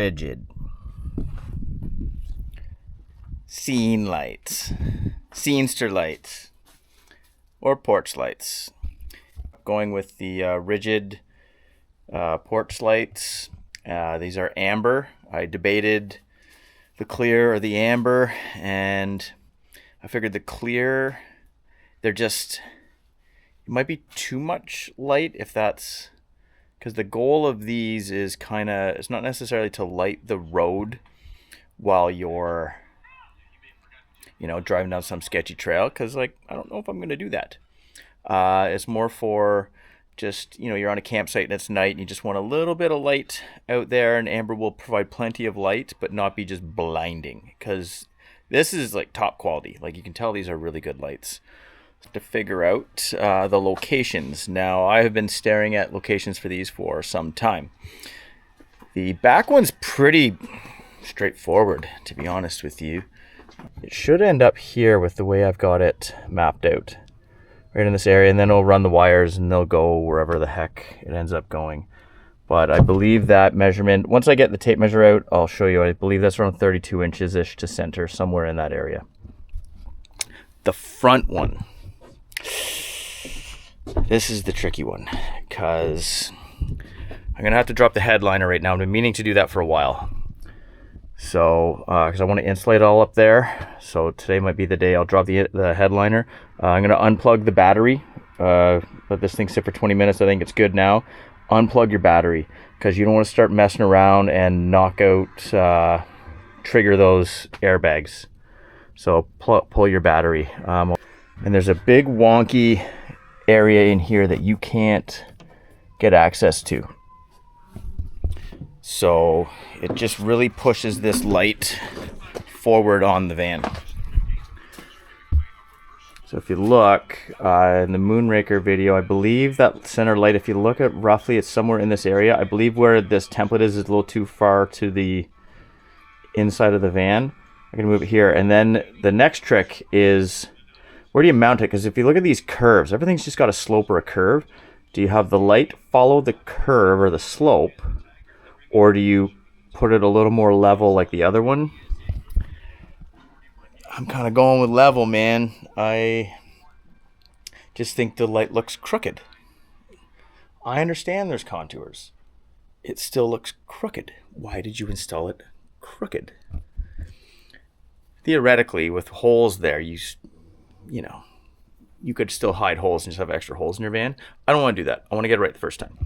rigid scene lights, scenester lights, or porch lights. Going with the rigid porch lights. These are amber. I debated the clear or the amber, and I figured the clear, it might be too much light if that's, because the goal of these is it's not necessarily to light the road while you're, driving down some sketchy trail, because I don't know if I'm going to do that. It's more for just, you're on a campsite and it's night and you just want a little bit of light out there, and amber will provide plenty of light, but not be just blinding, because this is top quality. You can tell these are really good lights. To figure out the locations. Now, I have been staring at locations for these for some time. The back one's pretty straightforward, to be honest with you. It should end up here with the way I've got it mapped out. Right in this area, and then it'll run the wires and they'll go wherever the heck it ends up going. But I believe that measurement, once I get the tape measure out, I'll show you. I believe that's around 32 inches-ish to center, somewhere in that area. The front one. This is the tricky one, because I'm going to have to drop the headliner right now. I've been meaning to do that for a while. So, because I want to insulate all up there. So today might be the day I'll drop the headliner. I'm going to unplug the battery. Let this thing sit for 20 minutes. I think it's good now. Unplug your battery, because you don't want to start messing around and knock out, trigger those airbags. So pull your battery. And there's a big wonky area in here that you can't get access to. So it just really pushes this light forward on the van. So if you look in the Moonraker video, I believe that center light, if you look at roughly, it's somewhere in this area. I believe where this template is a little too far to the inside of the van. I'm going to move it here. And then the next trick is, where do you mount it? Because if you look at these curves, everything's just got a slope or a curve. Do you have the light follow the curve or the slope? Or do you put it a little more level like the other one? I'm kind of going with level, man. I just think the light looks crooked. I understand there's contours. It still looks crooked. Why did you install it crooked? Theoretically, with holes there, you could still hide holes and just have extra holes in your van. I don't want to do that. I want to get it right the first time.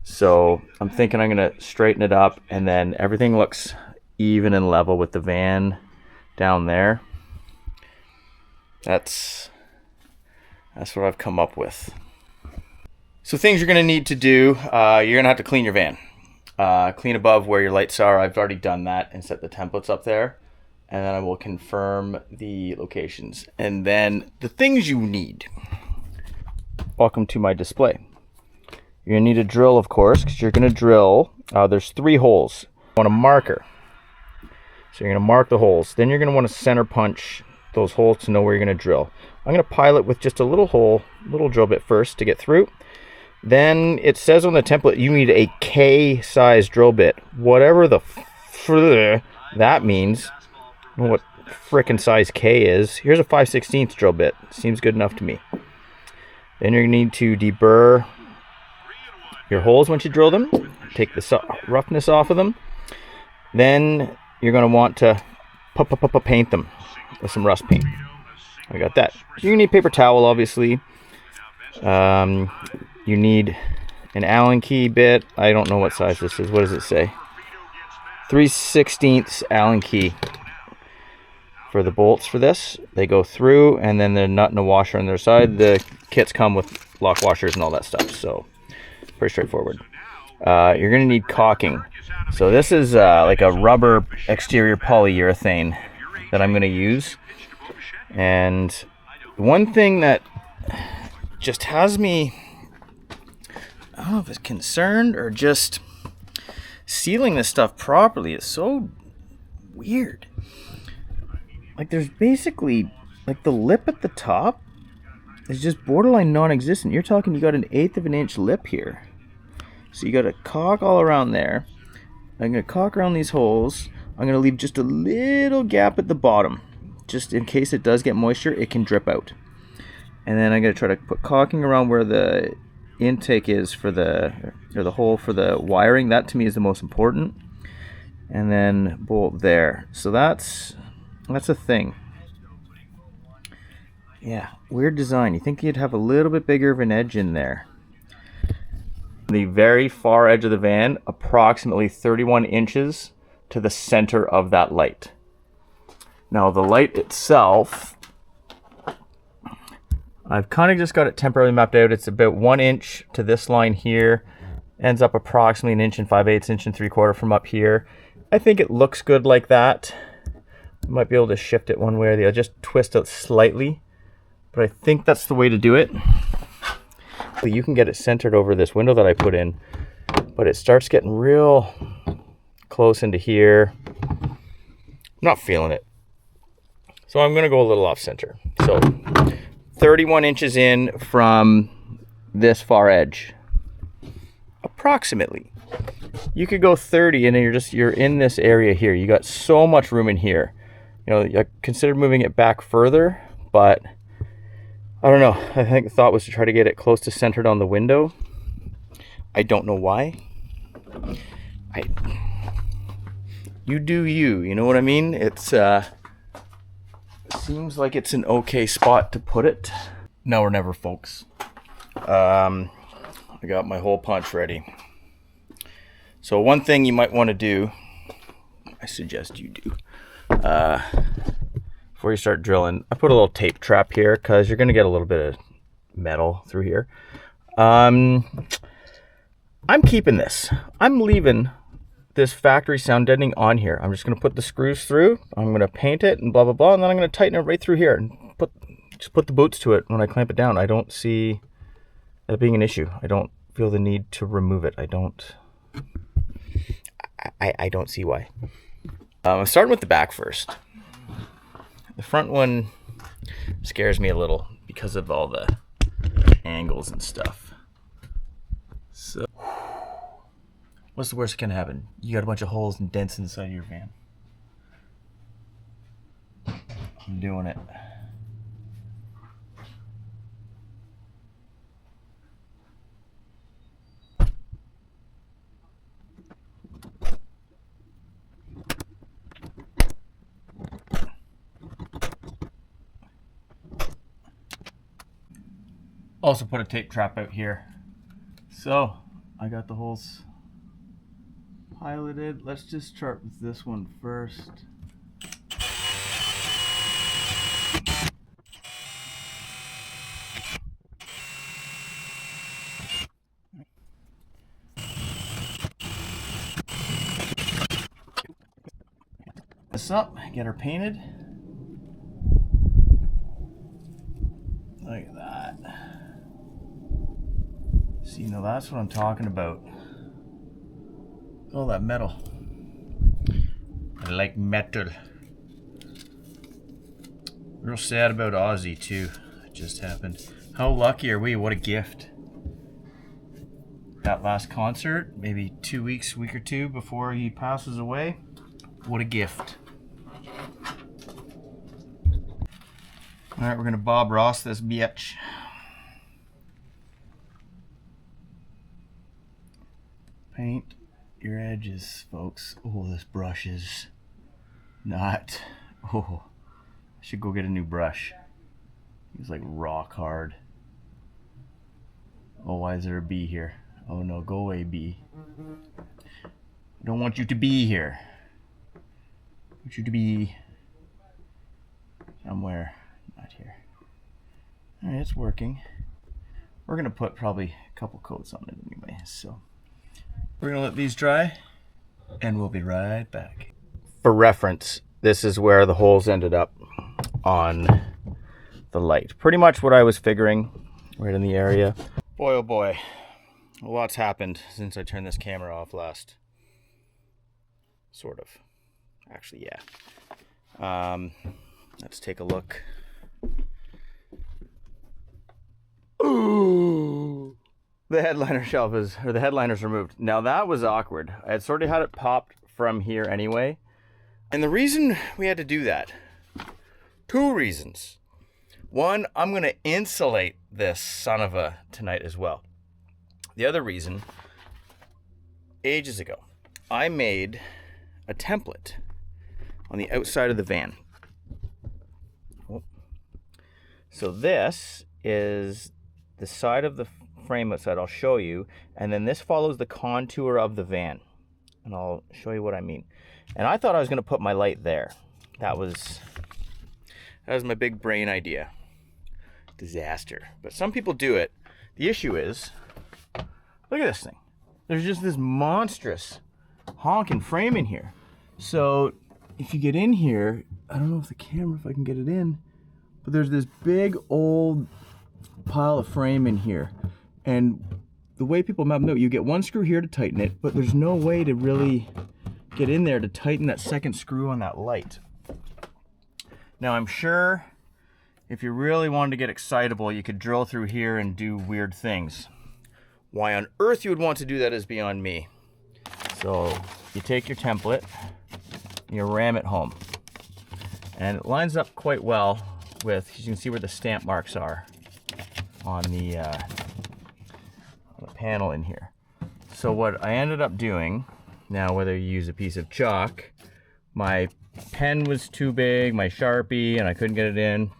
So I'm thinking I'm going to straighten it up, and then everything looks even and level with the van down there. That's what I've come up with. So things you're going to need to do, you're going to have to clean your van. Clean above where your lights are. I've already done that and set the templates up there. And then I will confirm the locations. And then the things you need. Welcome to my display. You're going to need a drill, of course, because you're going to drill. There's 3 holes. You want a marker. So you're going to mark the holes. Then you're going to want to center punch those holes to know where you're going to drill. I'm going to pilot with just a little drill bit first to get through. Then it says on the template you need a K size drill bit. Whatever the that means. I don't know what frickin' size K is. Here's a 5/16 drill bit. Seems good enough to me. Then you're going to need to deburr your holes once you drill them. Take the roughness off of them. Then you're going to want to paint them with some rust paint. I got that. You need paper towel, obviously. You need an Allen key bit. I don't know what size this is. What does it say? 3/16 Allen key for the bolts for this. They go through, and then the nut and the washer on their side. The kits come with lock washers and all that stuff, so pretty straightforward. You're going to need caulking. So this is like a rubber exterior polyurethane that I'm going to use. And one thing that just has me, I don't know if it's concerned or just sealing this stuff properly is so weird. Like there's basically, like the lip at the top is just borderline non-existent. You're talking you got an 1/8 of an inch lip here. So you got a caulk all around there. I'm going to caulk around these holes. I'm going to leave just a little gap at the bottom, just in case it does get moisture, it can drip out. And then I'm going to try to put caulking around where the intake is for the hole for the wiring. That to me is the most important. And then bolt there. So that's a thing. Yeah, weird design. You think you'd have a little bit bigger of an edge in there. The very far edge of the van, approximately 31 inches to the center of that light. Now the light itself, I've kind of just got it temporarily mapped out. It's about 1 inch to this line here, ends up approximately 1 5/8 inch, 1 3/4 from up here. I think it looks good like that. I might be able to shift it one way or the other, just twist it slightly, but I think that's the way to do it. You can get it centered over this window that I put in, but it starts getting real close into here. I'm not feeling it. So I'm gonna go a little off center. So 31 inches in from this far edge, approximately. You could go 30 and then you're in this area here. You got so much room in here. You know, I considered moving it back further, but I don't know. I think the thought was to try to get it close to centered on the window. I don't know why. You do you know what I mean? It's seems like it's an okay spot to put it. Now or never, folks. I got my hole punch ready. So one thing you might want to do, I suggest you do, before you start drilling, I put a little tape trap here because you're going to get a little bit of metal through here. I'm keeping this. I'm leaving this factory sound deadening on here. I'm just going to put the screws through. I'm going to paint it and blah, blah, blah. And then I'm going to tighten it right through here and just put the boots to it when I clamp it down. I don't see that being an issue. I don't feel the need to remove it. I don't see why. I'm starting with the back first. The front one scares me a little because of all the angles and stuff. So, what's the worst that can happen? You got a bunch of holes and dents inside your van. I'm doing it. Also put a tape trap out here. So I got the holes piloted. Let's just start with this one first. This up, get her painted. Look at that. See, now that's what I'm talking about. Oh, that metal. I like metal. Real sad about Ozzy too. It just happened. How lucky are we? What a gift. That last concert, maybe 2 weeks, week or two before he passes away. What a gift. All right, we're gonna Bob Ross this bitch. Paint your edges, folks. Oh, this brush is not. Oh, I should go get a new brush. It's like rock hard. Oh, why is there a bee here? Oh no, go away, bee. I don't want you to be here. I want you to be somewhere, not here. All right, it's working. We're gonna put probably a couple coats on it anyway, so we're gonna let these dry and we'll be right back. For reference, this is where the holes ended up on the light. Pretty much what I was figuring, right in the area. Boy, oh boy, a lot's happened since I turned this camera off last. Sort of. Actually, yeah. Let's take a look. Ooh. The headliner shelf is, or the headliner's removed. Now that was awkward. I had sort of had it popped from here anyway. And the reason we had to do that, 2 reasons. One, I'm gonna insulate this son of a tonight as well. The other reason, ages ago, I made a template on the outside of the van. So this is the side of the frame outside, I'll show you, and then this follows the contour of the van, and I'll show you what I mean. And I thought I was going to put my light there. That was my big brain idea. Disaster. But some people do it. The issue is, look at this thing. There's just this monstrous honking frame in here. So if you get in here, I don't know if the camera, if I can get it in, but there's this big old pile of frame in here. And the way people mount them, you get 1 screw here to tighten it, but there's no way to really get in there to tighten that second screw on that light. Now I'm sure if you really wanted to get excitable, you could drill through here and do weird things. Why on earth you would want to do that is beyond me. So you take your template, you ram it home. And it lines up quite well with, you can see where the stamp marks are on the panel in here. So what I ended up doing, now whether you use a piece of chalk, my pen was too big, my Sharpie, and I couldn't get it in.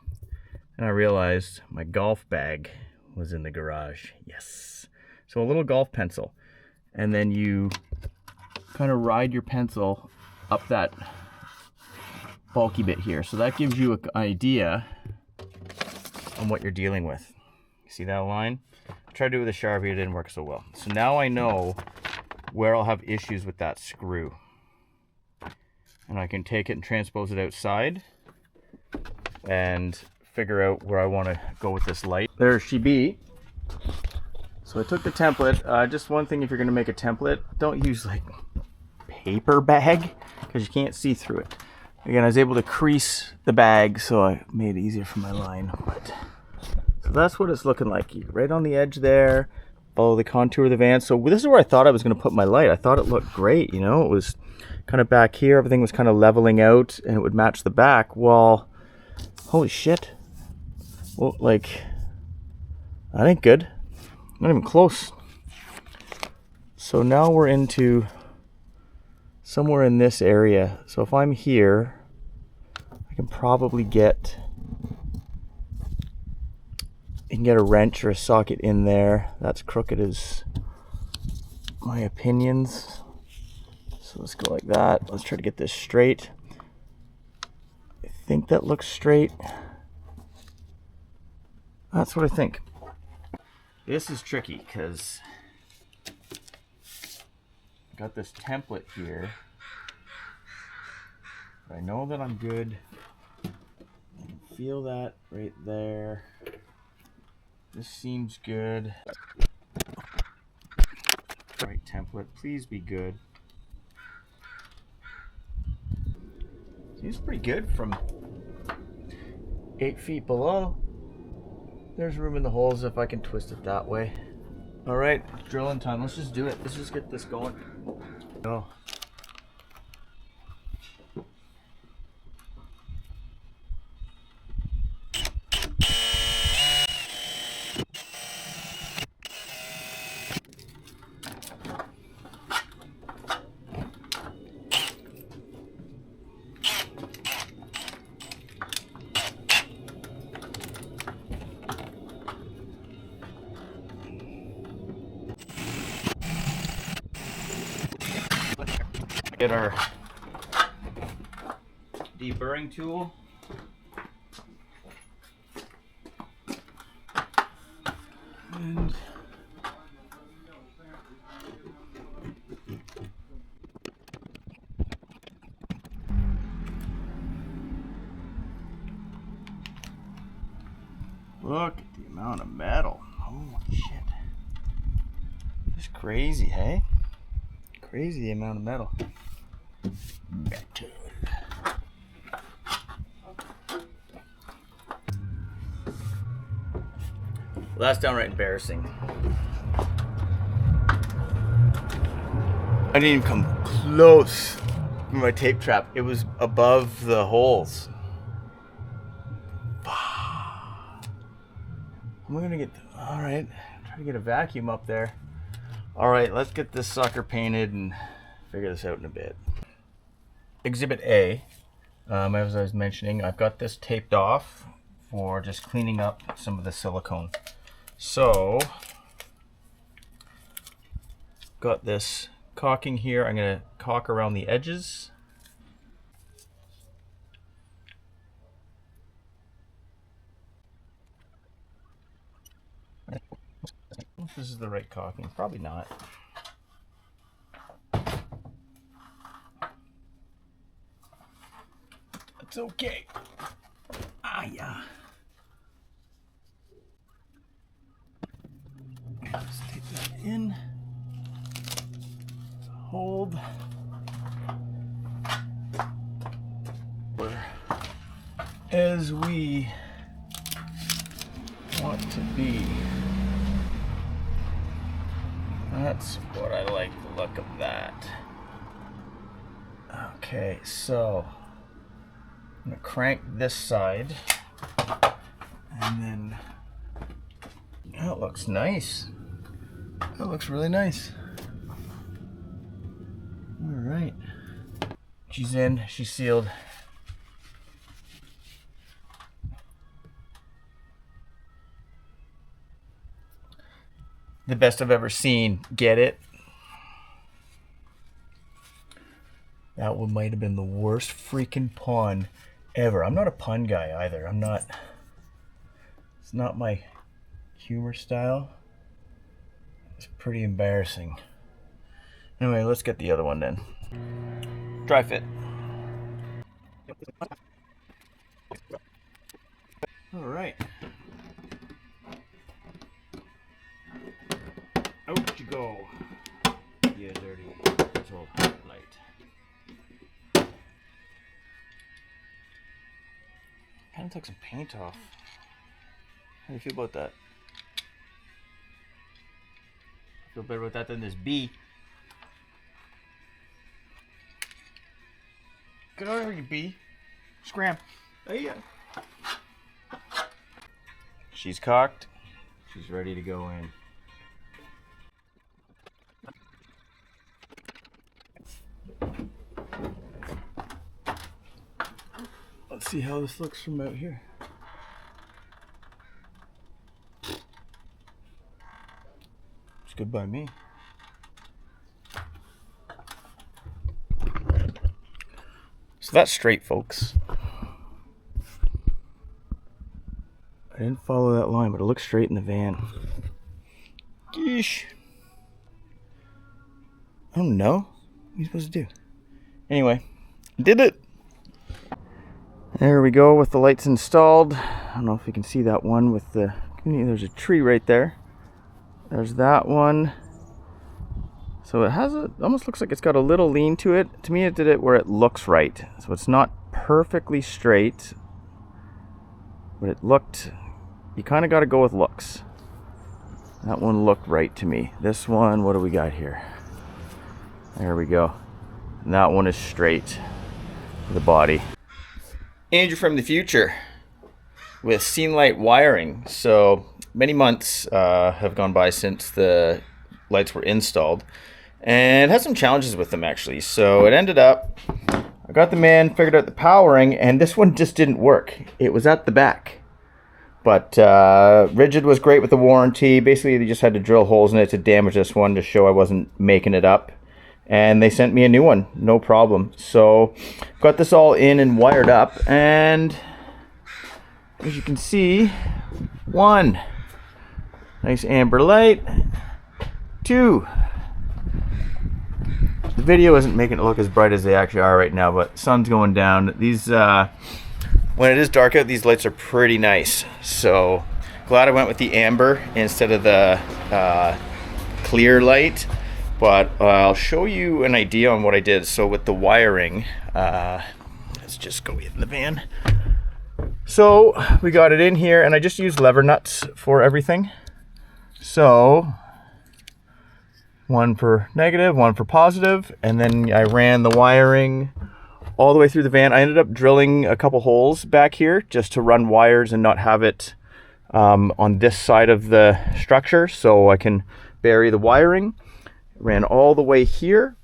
And I realized my golf bag was in the garage. Yes. So a little golf pencil. And then you kind of ride your pencil up that bulky bit here. So that gives you an idea on what you're dealing with. See that line? I tried to do it with a Sharpie, it didn't work so well. So now I know where I'll have issues with that screw. And I can take it and transpose it outside and figure out where I want to go with this light. There she be. So I took the template. Just one thing, if you're going to make a template, don't use like paper bag because you can't see through it. Again, I was able to crease the bag, so I made it easier for my line. But so that's what it's looking like. Right on the edge there, follow the contour of the van. So this is where I thought I was going to put my light. I thought it looked great, you know. It was kind of back here. Everything was kind of leveling out, and it would match the back. Well, holy shit. Well, like, that ain't good. Not even close. So now we're into somewhere in this area. So if I'm here, I can probably get, you can get a wrench or a socket in there. That's crooked as my opinions. So let's go like that. Let's try to get this straight. I think that looks straight. That's what I think. This is tricky because I got this template here. I know that I'm good. I can feel that right there. This seems good. Right template, please be good. Seems pretty good from 8 feet below. There's room in the holes if I can twist it that way. All right, drilling time. Let's just do it. Let's just get this going. Go. Get our deburring tool. And look at the amount of metal. Holy shit. It's crazy, hey? Crazy the amount of metal. Well, that's downright embarrassing. I didn't even come close with my tape trap. It was above the holes. I'm gonna get, all right, try to get a vacuum up there. All right, let's get this sucker painted and figure this out in a bit. Exhibit A, as I was mentioning, I've got this taped off for just cleaning up some of the silicone. So, got this caulking here. I'm gonna caulk around the edges. I don't know if this is the right caulking, probably not. It's okay. Ah, yeah. Just take that in. Hold. As we want to be. That's what I like the look of that. Okay, so I'm gonna crank this side, and then that looks nice. That looks really nice. All right, she's in, she's sealed. The best I've ever seen. Get it? That one might have been the worst freaking pun ever. I'm not a pun guy either. I'm not. It's not my humor style. It's pretty embarrassing. Anyway, let's get the other one then. Dry fit. All right. Out you go. Yeah, dirty. It's all light. Kind of took some paint off. How do you feel about that? Feel better with that than this bee. Get over here, you bee. Scram. Hey, yeah. She's cocked. She's ready to go in. Let's see how this looks from out here. It's good by me. So that's straight, folks. I didn't follow that line, but it looks straight in the van. Geesh. I don't know. What are you supposed to do? Anyway, did it. There we go with the lights installed. I don't know if you can see that one with the, there's a tree right there. There's that one. So it has a, almost looks like it's got a little lean to it. To me, it did it where it looks right. So it's not perfectly straight, but it looked, you kind of got to go with looks. That one looked right to me. This one, what do we got here? There we go. And that one is straight for the body. Andrew from the future with scene light wiring. So many months have gone by since the lights were installed, and had some challenges with them actually. So it ended up, I got the man, figured out the powering, and this one just didn't work. It was at the back. But Rigid was great with the warranty. Basically, they just had to drill holes in it to damage this one to show I wasn't making it up. And they sent me a new one, no problem. So got this all in and wired up, and as you can see, 1, nice amber light. 2, the video isn't making it look as bright as they actually are right now, but sun's going down. These, when it is dark out, these lights are pretty nice. So glad I went with the amber instead of the clear light. But I'll show you an idea on what I did. So with the wiring, let's just go in the van. So we got it in here, and I just used lever nuts for everything. So one for negative, one for positive, and then I ran the wiring all the way through the van. I ended up drilling a couple holes back here just to run wires and not have it on this side of the structure, so I can bury the wiring. Ran all the way here,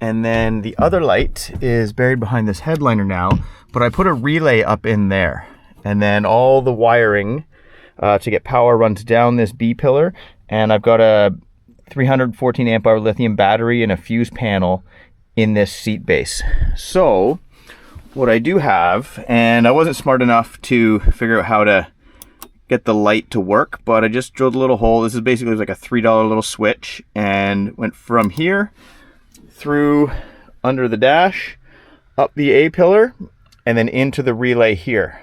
and then the other light is buried behind this headliner now, but I put a relay up in there, and then all the wiring to get power runs down this B pillar, and I've got a 314 amp hour lithium battery and a fuse panel in this seat base. So what I do have, and I wasn't smart enough to figure out how to get the light to work, but I just drilled a little hole. This is basically like a $3 little switch, and went from here through under the dash, up the A pillar, and then into the relay here.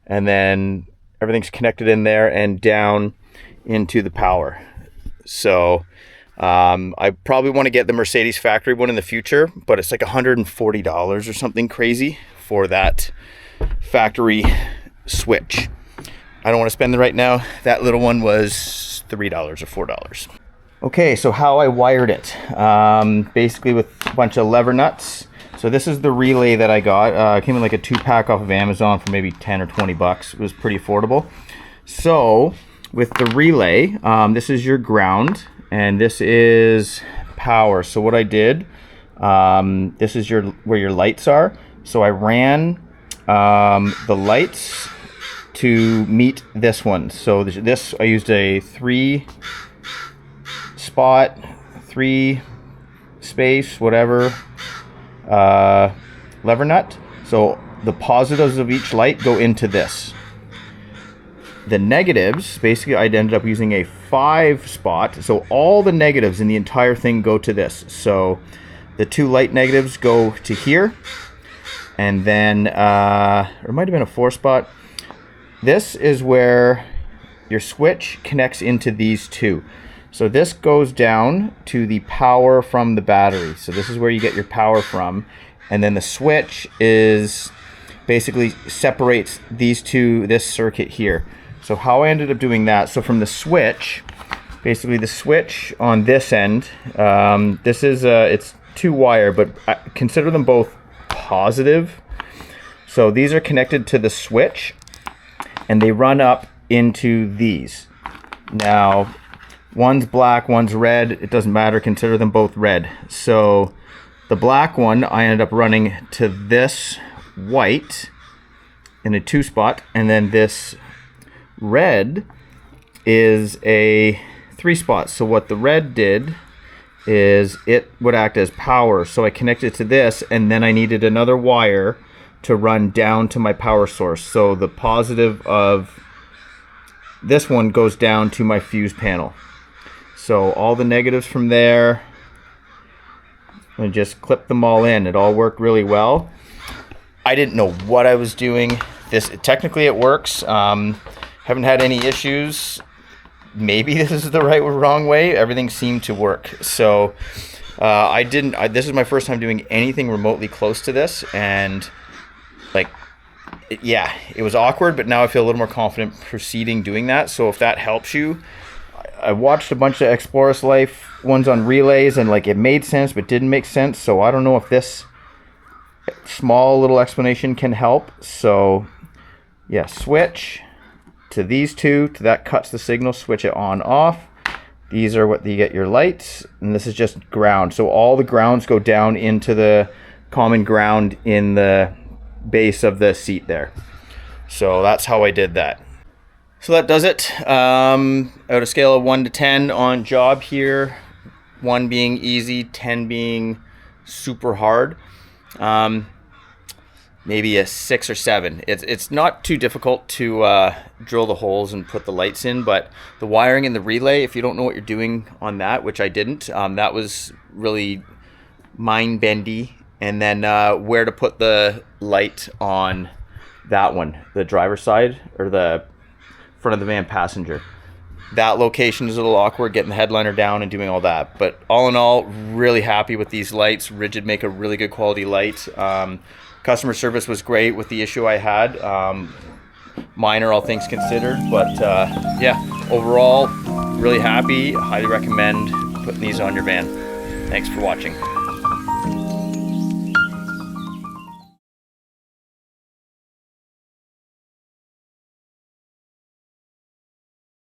And then everything's connected in there and down into the power. So I probably want to get the Mercedes factory one in the future, but it's like $140 or something crazy for that factory switch. I don't want to spend it right now. That little one was $3 or $4. Okay, so how I wired it. Basically with a bunch of lever nuts. So this is the relay that I got. It came in like a 2-pack off of Amazon for maybe 10 or 20 bucks. It was pretty affordable. So with the relay, this is your ground and this is power. So what I did, this is where your lights are. So I ran the lights to meet this one. So this I used a 3-spot, 3-space, whatever, lever nut. So the positives of each light go into this. The negatives, basically I ended up using a 5-spot. So all the negatives in the entire thing go to this. So the 2 light negatives go to here. And then, or it might have been a 4-spot. This is where your switch connects into these two. So this goes down to the power from the battery. So this is where you get your power from. And then the switch is basically separates these two, this circuit here. So how I ended up doing that, so from the switch, basically the switch on this end, this is, it's 2-wire, but I consider them both positive. So these are connected to the switch and they run up into these. Now, one's black, one's red, it doesn't matter, consider them both red. So the black one, I ended up running to this white in a 2-spot, and then this red is a 3-spot. So what the red did is it would act as power. So I connected to this, and then I needed another wire to run down to my power source. So the positive of this one goes down to my fuse panel. So all the negatives from there, I just clipped them all in. It all worked really well. I didn't know what I was doing. Technically it works. Haven't had any issues. Maybe this is the right or wrong way. Everything seemed to work. So this is my first time doing anything remotely close to this, and it was awkward, but now I feel a little more confident proceeding doing that. So if that helps you, I watched a bunch of Explorers Life ones on relays, and it made sense but didn't make sense. So I don't know if this small little explanation can help. So yeah, switch to these two, to that cuts the signal, switch it on off. These are what you get your lights, and this is just ground. So all the grounds go down into the common ground in the base of the seat there. So that's how I did that. So that does it. Out of scale of 1 to 10 on job here, 1 being easy, 10 being super hard. Maybe a 6 or 7. It's not too difficult to drill the holes and put the lights in, but the wiring in the relay, if you don't know what you're doing on that, which I didn't, that was really mind-bendy. And then where to put the light on that one, the driver's side or the front of the van passenger. That location is a little awkward, getting the headliner down and doing all that. But all in all, really happy with these lights. Rigid make a really good quality light. Customer service was great with the issue I had. Minor, all things considered. But yeah, overall, really happy. Highly recommend putting these on your van. Thanks for watching.